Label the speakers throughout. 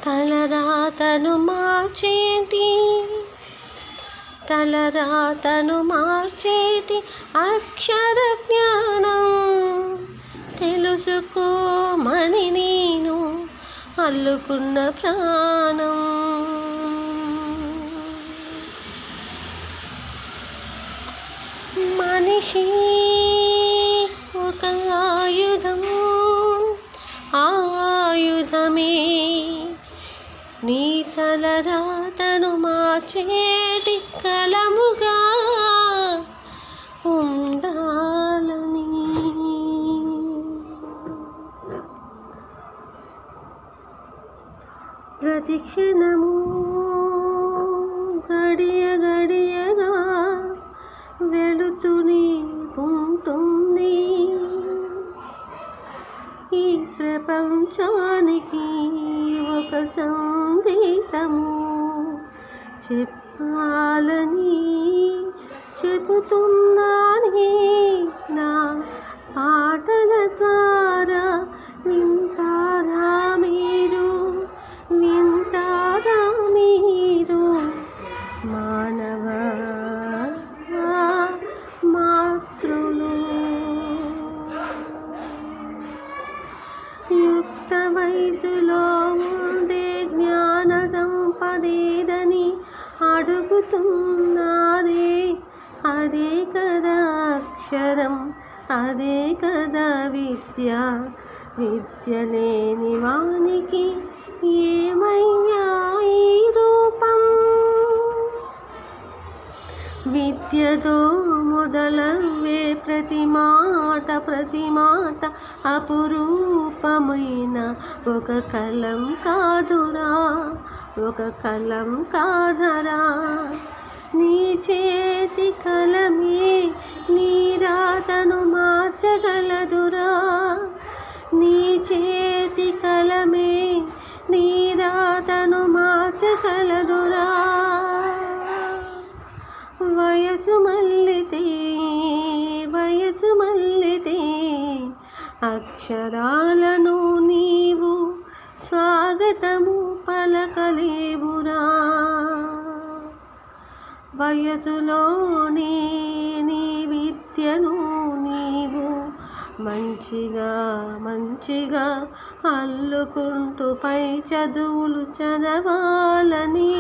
Speaker 1: తలరాతను మార్చేటి అక్షర జ్ఞానం తెలుసుకోమని నేను అల్లుకున్న ప్రాణం. మనిషి ఒక ఆయుధం, ఆయుధమే నీ తలరాతను మార్చేటి కలముగా ఉండాలని. ప్రతిక్షణము గడియ గడియగా వెళుతూనే ఉంటుంది ఈ ప్రపంచానికి ఒక సందేశము చెప్పాలని చెబుతున్నానే నా పాటల ద్వారా. వింటారా మీరు, వింటారా మీరు మానవ మాతృలు. యుక్త వయసులో ఉండే జ్ఞాన సంపదేదని అడుగుతున్నారే, అదే కదా అక్షరం, అదే కదా విద్య. విద్య లేని వానికి ఏమయ్యా ఈ రూపం? విద్యతో మొదలవే ప్రతి మాట అపురూపమైన ఒక కలం కాదురా, ఒక కలం కాదరా. నీ చేతి కలమే నీ రాతను మార్చగలదురా, నీ చేతి కలమే నీ రాతను మార్చగలదురా. వయసు మల్లితే అక్షరాలను నీవు స్వాగతము పలకలేవురా. వయసులోనే నీ విద్యను నీవు మంచిగా అల్లుకుంటూ పై చదువులు చదవాలని.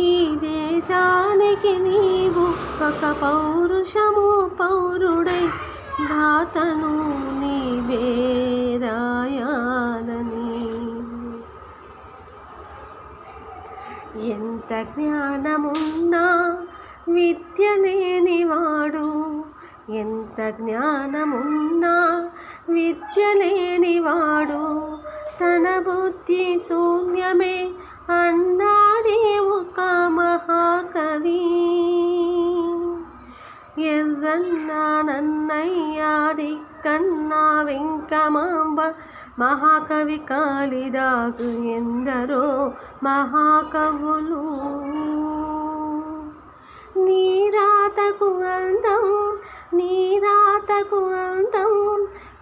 Speaker 1: ఈ దేశానికి నీవు ఒక పౌరుడై రాతను నీవే రాయాలని. ఎంత జ్ఞానమున్నా విద్య లేనివాడు, ఎంత జ్ఞానమున్నా విద్య లేనివాడు తన బుద్ధి శూన్యమే అన్నాడే ఒక మహాకవి. ఎర్రన్నా నన్నయ్యా దిక్కన్నా వెంకమాంబ మహాకవి కాళిదాసు ఎందరో మహాకవులు. నీ రాతకు అందం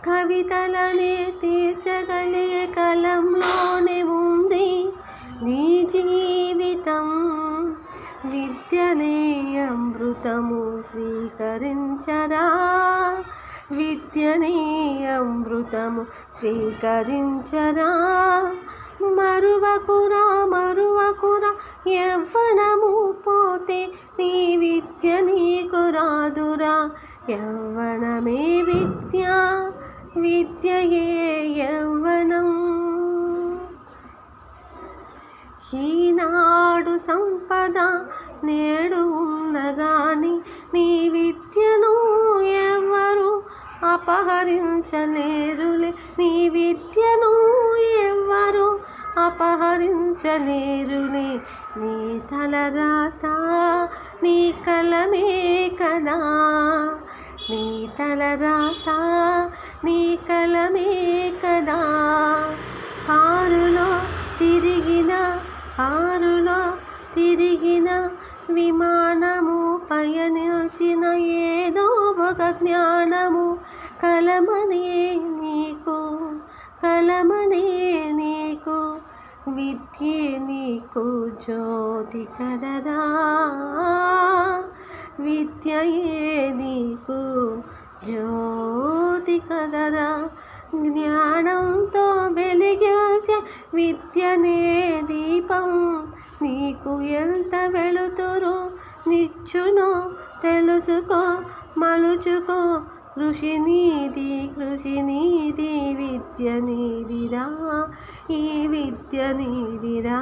Speaker 1: కవితలనే తీర్చగలే కలంలోనే ఉంది నీ జీవితం. విద్యనే అమృతము స్వీకరించరా, విద్యనే అమృతము స్వీకరించరా. మరువకురా యవ్వనము పోతే నీ విద్య నీకు రాదురా. యవ్వనమే విద్యయే యవ్వనం. ఈనాడు సంపద నేడు ఉన్నగాని నీ విద్యను ఎవరు అపహరించలేరులే, నీ విద్యను ఎవరు అపహరించలేరులే. నీ తలరాత నీ కలమే కదా, నీ తలరాత నీ కలమే కదా. ఆరులో తిరిగిన విమానము పయనించిన ఏదో ఒక జ్ఞానము కలమనే నీకు విద్యే నీకు జ్యోతి కదరా, విద్యయే నీకు జ్యోతి కదరా. జ్ఞానంతో వెలిగించే విద్యనే దీపం, నీకు ఎంత వెలుతురు నిచ్చునో తెలుసుకో, మలుచుకో. కృషి నీది విద్య నీదిరా, ఈ విద్య నీదిరా.